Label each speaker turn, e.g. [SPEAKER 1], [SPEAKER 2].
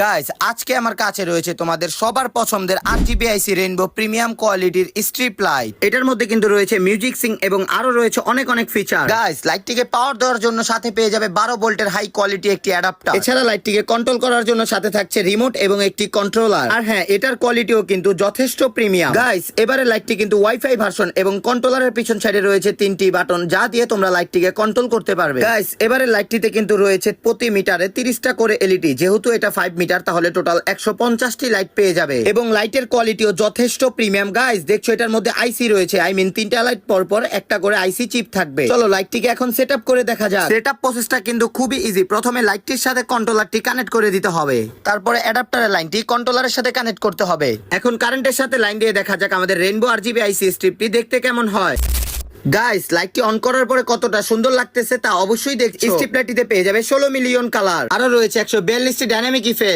[SPEAKER 1] Guys আজকে আমার কাছে রয়েছে তোমাদের সবার পছন্দের আরজিবিআইসি রেইনবো প্রিমিয়াম কোয়ালিটির স্ট্রিপ লাইট। এটার মধ্যে কিন্তু রয়েছে মিউজিক সিং এবং আরো রয়েছে অনেক অনেক ফিচার। গাইস লাইটটিকে পাওয়ার দেওয়ার জন্য সাথে পেয়ে যাবে 12 ভোল্টের হাই কোয়ালিটি একটি অ্যাডাপ্টার। এছাড়া লাইটটিকে কন্ট্রোল করার জন্য সাথে থাকছে রিমোট এবং একটি কন্ট্রোলার। আর হ্যাঁ, এটার কোয়ালিটিও কিন্তু যথেষ্ট প্রিমিয়াম। গাইস এবারে লাইটটি কিন্তু ওয়াইফাই ভার্সন এবং কন্ট্রোলারের পিছন সাইডে রয়েছে 3টি বাটন, যা দিয়ে তোমরা লাইটটিকে কন্ট্রোল করতে পারবে। গাইস এবারে লাইটটিতে কিন্তু রয়েছে প্রতি মিটারে 30টা করে এলইডি। যেহেতু এটা 5 মিটার, তাহলে টোটাল 150টি লাইট পেয়ে যাবে এবং লাইটের কোয়ালিটিও যথেষ্ট প্রিমিয়াম। গাইস দেখছো এটার মধ্যে আইসি রয়েছে, আই মিন 3টা লাইট পর পর একটা করে আইসি চিপ থাকবে। চলো লাইটটিকে এখন সেটআপ করে দেখা যাক। সেটআপ প্রসেসটা কিন্তু খুবই ইজি। প্রথমে লাইটটির সাথে কন্ট্রোলারটি কানেক্ট করে দিতে হবে, তারপরে অ্যাডাপ্টারের লাইনটি কন্ট্রোলারের সাথে কানেক্ট করতে হবে। এখন কারেন্টের সাথে লাইন দিয়ে দেখা যাক আমাদের রেইনবো আরজিবিআইসি স্ট্রিপটি দেখতে কেমন হয়। গাইস লাইটটি অন করার পরে কতটা সুন্দর লাগতেছে তা অবশ্যই দেখছো। স্ট্রিপ লাইটটিতে পেয়ে যাবে 16 মিলিয়ন কালার, আরো রয়েছে 142টি ডাইনামিক ইফেক্ট।